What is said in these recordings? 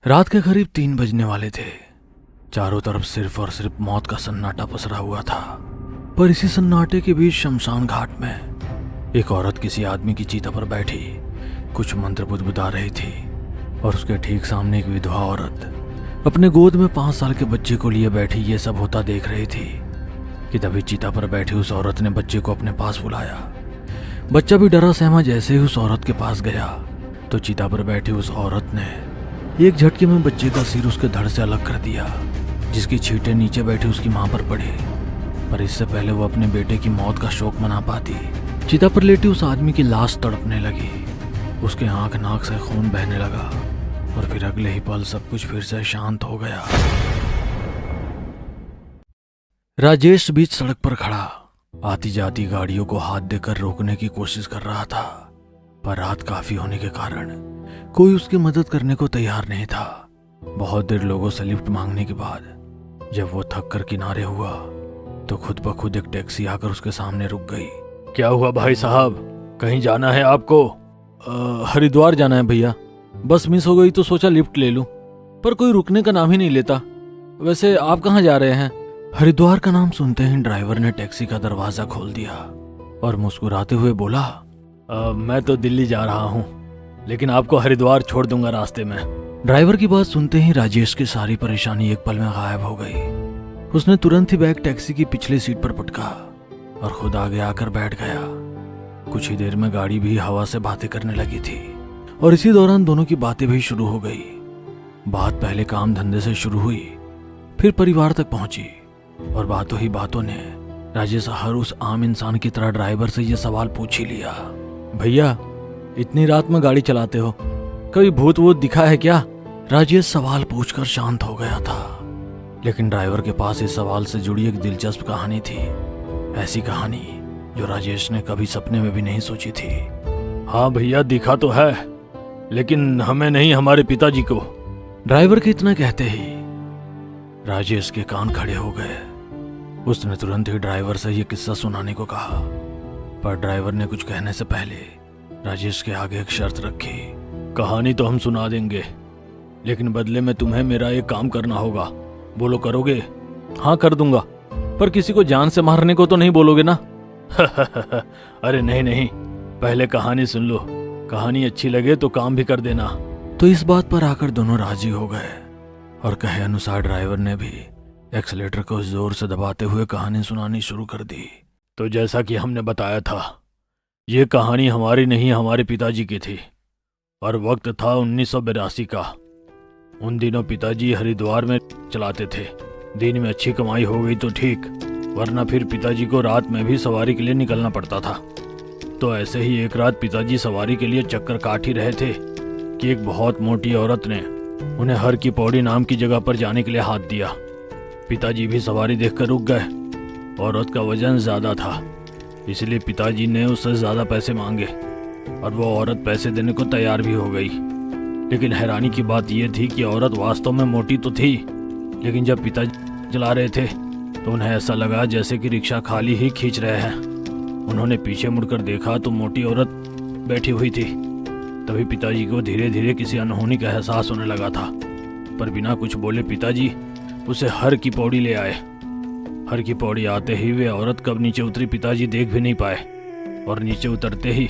रात के करीब 3 बजने वाले थे। चारों तरफ सिर्फ और सिर्फ मौत का सन्नाटा पसरा हुआ था। पर इसी सन्नाटे के बीच शमशान घाट में एक औरत किसी आदमी की चीता पर बैठी कुछ मंत्र बुदबुदा रही थी और उसके ठीक सामने एक विधवा औरत अपने गोद में 5 साल के बच्चे को लिए बैठी ये सब होता देख रही थी कि तभी चीता पर बैठी उस औरत ने बच्चे को अपने पास बुलाया। बच्चा भी डरा सहमा जैसे ही उस औरत के पास गया तो चीता पर बैठी उस औरत ने एक झटके में बच्चे का सिर उसके धड़ से अलग कर दिया, जिसकी छींटे नीचे बैठी उसकी मां पर पड़ी। पर इससे पहले वो अपने बेटे की मौत का शोक मना पाती, चिता पर लेटी उस आदमी की लाश तड़पने लगी। उसके आंख नाक से खून बहने लगा और फिर अगले ही पल सब कुछ फिर से शांत हो गया। राजेश बीच सड़क पर खड़ा आती जाती गाड़ियों को हाथ देकर रोकने की कोशिश कर रहा था, पर रात काफी होने के कारण कोई उसकी मदद करने को तैयार नहीं था। बहुत देर लोगों से लिफ्ट मांगने के बाद जब वो थक कर किनारे हुआ तो खुद ब खुद एक टैक्सी आकर उसके सामने रुक गई। क्या हुआ भाई साहब, कहीं जाना है आपको? हरिद्वार जाना है भैया, बस मिस हो गई तो सोचा लिफ्ट ले लूं, पर कोई रुकने का नाम ही नहीं लेता। वैसे आप कहाँ जा रहे हैं? हरिद्वार का नाम सुनते ही ड्राइवर ने टैक्सी का दरवाजा खोल दिया और मुस्कुराते हुए बोला, मैं तो दिल्ली जा रहा हूँ, लेकिन आपको हरिद्वार छोड़ दूंगा रास्ते में। ड्राइवर की बात सुनते ही राजेश की सारी परेशानी एक पल में गायब हो गई। उसने तुरंत ही बैग टैक्सी की पिछली सीट पर पटका और खुद आगे आकर बैठ गया। कुछ ही देर में गाड़ी भी हवा से बातें करने लगी थी और इसी दौरान दोनों की बातें भी शुरू हो गई। बात पहले काम धंधे से शुरू हुई, फिर परिवार तक पहुंची और बातों ही बातों ने राजेश हर उस आम इंसान की तरह ड्राइवर से ये सवाल पूछ ही लिया, भैया इतनी रात में गाड़ी चलाते हो, कभी भूत वूत दिखा है क्या? राजेश सवाल पूछकर शांत हो गया था, लेकिन ड्राइवर के पास इस सवाल से जुड़ी एक दिलचस्प कहानी थी। ऐसी कहानी जो राजेश ने कभी सपने में भी नहीं सोची थी। हाँ भैया दिखा तो है, लेकिन हमें नहीं, हमारे पिताजी को। ड्राइवर के इतना कहते ही राजेश के कान खड़े हो गए। उसने तुरंत ही ड्राइवर से यह किस्सा सुनाने को कहा, पर ड्राइवर ने कुछ कहने से पहले राजेश के आगे एक शर्त रखी। कहानी तो हम सुना देंगे, लेकिन बदले में तुम्हें मेरा एक काम करना होगा। बोलो करोगे? हाँ कर दूंगा, पर किसी को जान से मारने को तो नहीं बोलोगे ना? अरे नहीं नहीं, पहले कहानी सुन लो, कहानी अच्छी लगे तो काम भी कर देना। तो इस बात पर आकर दोनों राजी हो गए और कहे अनुसार ड्राइवर ने भी एक्सीलेटर को जोर से दबाते हुए कहानी सुनानी शुरू कर दी। तो जैसा कि हमने बताया था, ये कहानी हमारी नहीं हमारे पिताजी की थी और वक्त था 1982 का। उन दिनों पिताजी हरिद्वार में चलाते थे। दिन में अच्छी कमाई हो गई तो ठीक, वरना फिर पिताजी को रात में भी सवारी के लिए निकलना पड़ता था। तो ऐसे ही एक रात पिताजी सवारी के लिए चक्कर काट ही रहे थे कि एक बहुत मोटी औरत ने उन्हें हर की पौड़ी नाम की जगह पर जाने के लिए हाथ दिया। पिताजी भी सवारी देखकर रुक गए। औरत का वजन ज्यादा था, इसलिए पिताजी ने उससे ज्यादा पैसे मांगे और वो औरत पैसे देने को तैयार भी हो गई। लेकिन हैरानी की बात यह थी कि औरत वास्तव में मोटी तो थी, लेकिन जब पिताजी चला रहे थे तो उन्हें ऐसा लगा जैसे कि रिक्शा खाली ही खींच रहे हैं। उन्होंने पीछे मुड़कर देखा तो मोटी औरत बैठी हुई थी। तभी पिताजी को धीरे धीरे किसी अनहोनी का एहसास होने लगा था, पर बिना कुछ बोले पिताजी उसे हर की पौड़ी ले आए। हर की पौड़ी आते ही वे औरत कब नीचे उतरी पिताजी देख भी नहीं पाए, और नीचे उतरते ही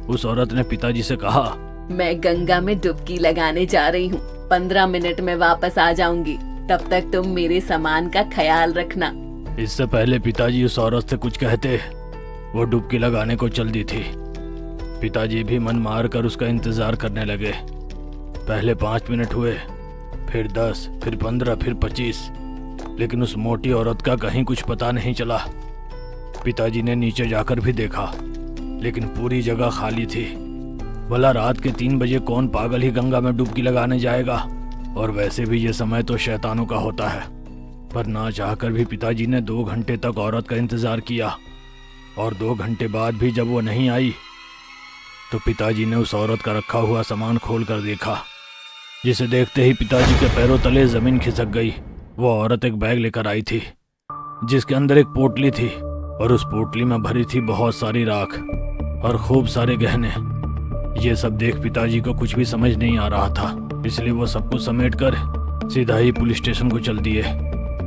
उस औरत ने पिताजी से कहा, मैं गंगा में डुबकी लगाने जा रही हूँ, 15 मिनट में वापस आ जाऊंगी, तब तक तुम मेरे सामान का ख्याल रखना। इससे पहले पिताजी उस औरत से कुछ कहते वो डुबकी लगाने को चल दी थी। पिताजी भी मन मार कर उसका इंतजार करने लगे। पहले 5 मिनट हुए, फिर 10, फिर 15, फिर 25, लेकिन उस मोटी औरत का कहीं कुछ पता नहीं चला। पिताजी ने नीचे जाकर भी देखा, लेकिन पूरी जगह खाली थी। भला रात के 3 बजे कौन पागल ही गंगा में डुबकी लगाने जाएगा, और वैसे भी ये समय तो शैतानों का होता है। पर ना चाहकर भी पिताजी ने 2 घंटे तक औरत का इंतजार किया, और 2 घंटे बाद भी जब वो नहीं आई तो पिताजी ने उस औरत का रखा हुआ सामान खोल कर देखा, जिसे देखते ही पिताजी के पैरों तले जमीन खिसक गई। वो औरत एक बैग लेकर आई थी, जिसके अंदर एक पोटली थी, और उस पोटली में भरी थी बहुत सारी राख और खूब सारे गहने। ये सब देख पिताजी को कुछ भी समझ नहीं आ रहा था, इसलिए वो सब कुछ समेट कर सीधा ही पुलिस स्टेशन को चल दिए।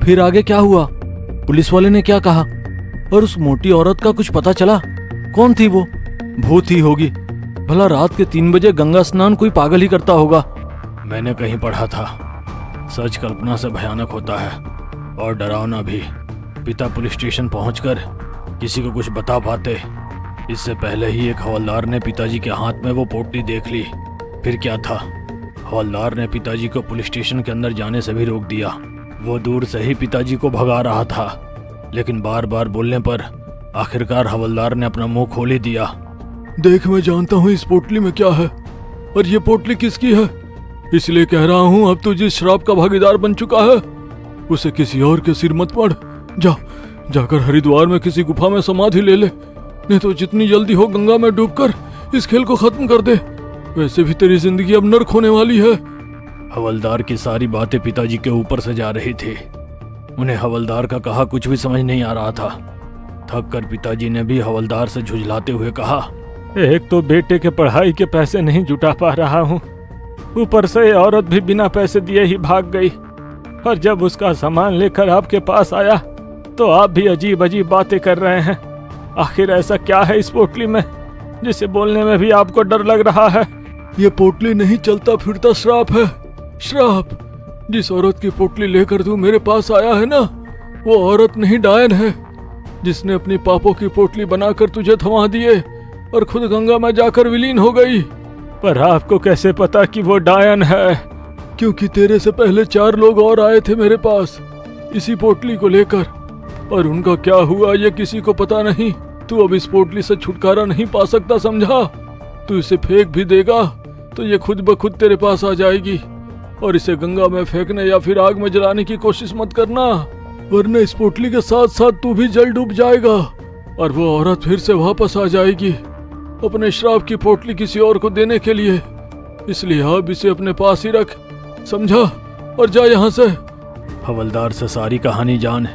फिर आगे क्या हुआ? पुलिस वाले ने क्या कहा? और उस मोटी औरत का कुछ पता चला? कौन थी वो? भूत ही होगी। भला रात के 3 बजे गंगा स्नान कोई पागल ही करता होगा। मैंने कहीं पढ़ा था, सच कल्पना से भयानक होता है और डरावना भी। पिता पुलिस स्टेशन पहुंचकर किसी को कुछ बता पाते। इससे पहले ही एक हवलदार ने पिताजी के हाथ में वो पोटली देख ली। फिर क्या था, हवलदार ने पिताजी को पुलिस स्टेशन के अंदर जाने से भी रोक दिया। वो दूर से ही पिताजी को भगा रहा था, लेकिन बार बार बोलने पर आखिरकार हवलदार ने अपना मुंह खोल ही दिया। देख, मैं जानता हूँ इस पोटली में क्या है, और ये पोटली किसकी है, इसलिए कह रहा हूँ अब तू जिस शराब का भागीदार बन चुका है उसे किसी और के सिर मत पड़। जाकर हरिद्वार में किसी गुफा में समाधि ले ले, नहीं तो जितनी जल्दी हो गंगा में डूबकर इस खेल को खत्म कर दे। वैसे भी तेरी जिंदगी अब नर्क होने वाली है। हवलदार की सारी बातें पिताजी के ऊपर से जा रही थी। उन्हें हवलदार का कहा कुछ भी समझ नहीं आ रहा था। थक कर पिताजी ने भी हवलदार से झुंझलाते हुए कहा, एक तो बेटे के पढ़ाई के पैसे नहीं जुटा पा रहा हूँ, ऊपर से ये औरत भी बिना पैसे दिए ही भाग गई, और जब उसका सामान लेकर आपके पास आया तो आप भी अजीब अजीब बातें कर रहे हैं। आखिर ऐसा क्या है इस पोटली में जिसे बोलने में भी आपको डर लग रहा है? ये पोटली नहीं चलता फिरता श्राप है, श्राप। जिस औरत की पोटली लेकर तू मेरे पास आया है ना, वो औरत नहीं डायन है, जिसने अपनी पापों की पोटली बनाकर तुझे थमा दिए और खुद गंगा में जाकर विलीन हो गई। पर आपको कैसे पता कि वो डायन है? क्योंकि तेरे से पहले 4 लोग और आए थे मेरे पास इसी पोटली को लेकर, और उनका क्या हुआ ये किसी को पता नहीं। तू अब इस पोटली से छुटकारा नहीं पा सकता, समझा? तू इसे फेंक भी देगा तो ये खुद ब खुद तेरे पास आ जाएगी, और इसे गंगा में फेंकने या फिर आग में जलाने की कोशिश मत करना, वरना इस पोटली के साथ साथ तू भी जल डूब जाएगा और वो औरत फिर से वापस आ जाएगी अपने श्राप की पोटली किसी और को देने के लिए। इसलिए अब इसे अपने पास ही रख, समझा? और जा यहाँ से। हवलदार से सारी कहानी जान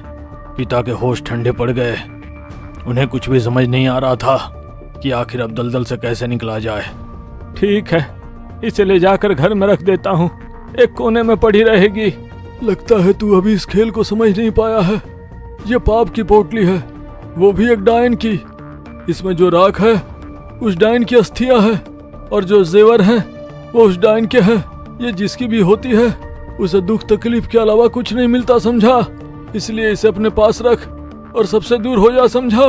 पिता के होश ठंडे पड़ गए। उन्हें कुछ भी समझ नहीं आ रहा था कि आखिर अब दलदल से कैसे निकला जाए। ठीक है, इसे ले जाकर घर में रख देता हूँ, एक कोने में पड़ी रहेगी। लगता है तू अभी इस खेल को समझ नहीं पाया है। ये पाप की पोटली है, वो भी एक डायन की। इसमें जो राख है उस डायन की अस्थियां है, और जो जेवर हैं वो उस डायन के हैं। ये जिसकी भी होती है उसे दुख तकलीफ के अलावा कुछ नहीं मिलता, समझा? इसलिए इसे अपने पास रख और सबसे दूर हो जा, समझा?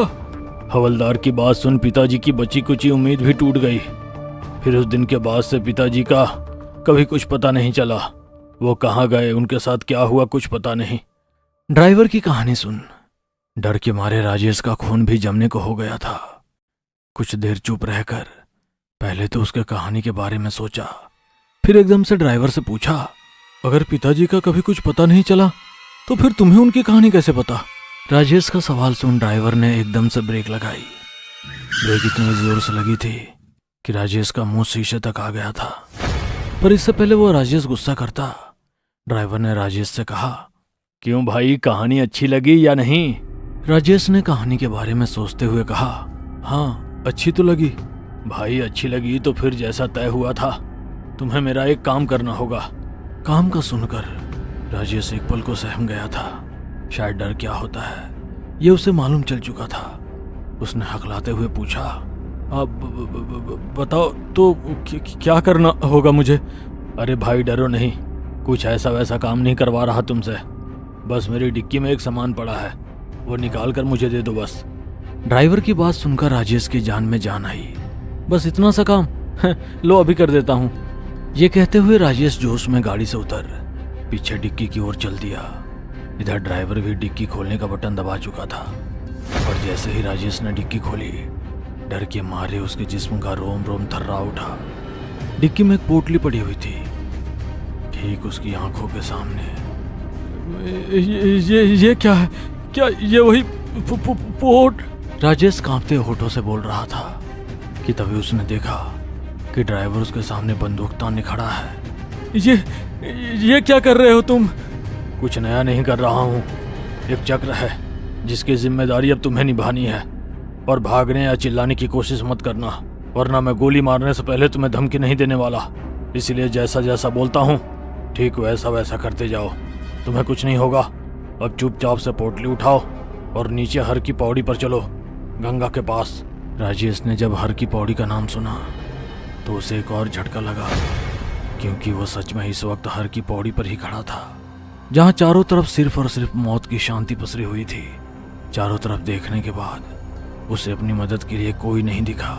हवलदार की बात सुन पिताजी की बची कुची उम्मीद भी टूट गई। फिर उस दिन के बाद से पिताजी का कभी कुछ पता नहीं चला। वो कहाँ गए, उनके साथ क्या हुआ, कुछ पता नहीं। ड्राइवर की कहानी सुन। डर के मारे राजेश का खून भी जमने को हो गया था। कुछ देर चुप रहकर पहले तो उसके कहानी के बारे में सोचा, फिर एकदम से ड्राइवर से पूछा, अगर पिताजी का कभी कुछ पता नहीं चला तो फिर तुम्हें उनकी कहानी कैसे पता? राजेश का सवाल सुन ड्राइवर ने एकदम से ब्रेक लगाई। ब्रेक इतनी जोर से लगी थी कि राजेश का मुंह शीशे तक आ गया था। पर इससे पहले वो राजेश गुस्सा करता, ड्राइवर ने राजेश से कहा, क्यों भाई, कहानी अच्छी लगी या नहीं? राजेश ने कहानी के बारे में सोचते हुए कहा, हाँ अच्छी तो लगी। भाई अच्छी लगी तो फिर जैसा तय हुआ था तुम्हें मेरा एक काम करना होगा। काम का सुनकर राजेश एक पल को सहम गया था। शायद डर क्या होता है ये उसे मालूम चल चुका था। उसने हकलाते हुए पूछा, अब बताओ तो क्या करना होगा मुझे? अरे भाई डरो नहीं, कुछ ऐसा वैसा काम नहीं करवा रहा तुमसे। बस मेरी डिक्की में एक सामान पड़ा है, वो निकाल कर मुझे दे दो बस। ड्राइवर की बात सुनकर राजेश की जान में जान आई। बस इतना सा काम? लो अभी कर देता हूँ। ये कहते हुए राजेश जोश में गाड़ी से उतर पीछे डिक्की की ओर चल दिया। इधर ड्राइवर भी डिक्की खोलने का बटन दबा चुका था, और जैसे ही राजेश ने डिक्की खोली डर के मारे उसके जिस्म का रोम रोम थर्रा उठा। डिक्की में एक पोटली पड़ी हुई थी, ठीक उसकी आंखों के सामने। ये क्या है? क्या ये वही पोट? राजेश कांपते होठों से बोल रहा था कि तभी उसने देखा कि ड्राइवर उसके सामने बंदूक ताने खड़ा है। ये क्या कर रहे हो तुम? कुछ नया नहीं कर रहा हूँ, एक चक्र है जिसकी जिम्मेदारी अब तुम्हें निभानी है, और भागने या चिल्लाने की कोशिश मत करना, वरना मैं गोली मारने से पहले तुम्हें धमकी नहीं देने वाला। इसीलिए जैसा जैसा बोलता हूँ ठीक वैसा वैसा करते जाओ, तुम्हें कुछ नहीं होगा। अब चुपचाप से पोटली उठाओ और नीचे हर की पौड़ी पर चलो, गंगा के पास। राजेश ने जब हर की पौड़ी का नाम सुना तो उसे एक और झटका लगा, क्योंकि वो सच में इस वक्त हर की पौड़ी पर ही खड़ा था, जहाँ चारों तरफ सिर्फ और सिर्फ मौत की शांति पसरी हुई थी। चारों तरफ देखने के बाद उसे अपनी मदद के लिए कोई नहीं दिखा,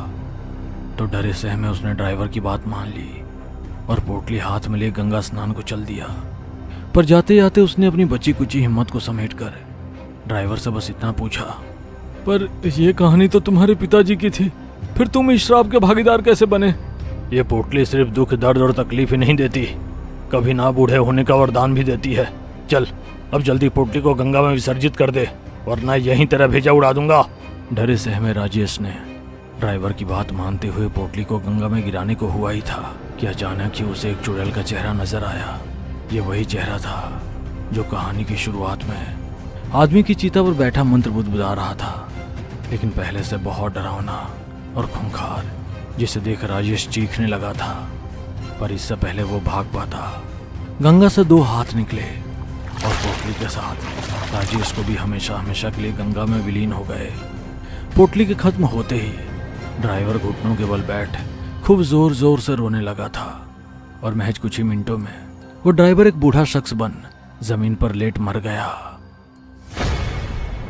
तो डरे सहमे उसने ड्राइवर की बात मान ली और पोटली हाथ में ले गंगा स्नान को चल दिया। पर जाते जाते उसने अपनी बची कुची हिम्मत को समेटकर ड्राइवर से बस इतना पूछा, पर यह कहानी तो तुम्हारे पिताजी की थी, फिर तुम इस श्राप के भागीदार कैसे बने? ये पोटली सिर्फ दुख, दर्द और तकलीफ ही नहीं देती, कभी ना बूढ़े होने का वरदान भी देती है। चल अब जल्दी पोटली को गंगा में विसर्जित कर दे, वरना यहीं तेरा भेजा उड़ा दूंगा। डरे सहमे राजेश ने ड्राइवर की बात मानते हुए पोटली को गंगा में गिराने को हुआ ही था कि अचानक ही उसे एक चुड़ैल का चेहरा नजर आया। ये वही चेहरा था जो कहानी की शुरुआत में आदमी की चीता पर बैठा मंत्र बुदबुदा रहा था, लेकिन पहले से बहुत डरावना और खूंखार, जिसे देख राजेश चीखने लगा था। पर इससे पहले वो भाग पाता, गंगा से 2 हाथ निकले और पोटली के साथ राजेश को भी हमेशा हमेशा के लिए गंगा में विलीन हो गए। पोटली के खत्म होते ही ड्राइवर घुटनों के बल बैठ खूब जोर जोर से रोने लगा था और महज कुछ ही मिनटों में वो ड्राइवर एक बूढ़ा शख्स बन जमीन पर लेट मर गया।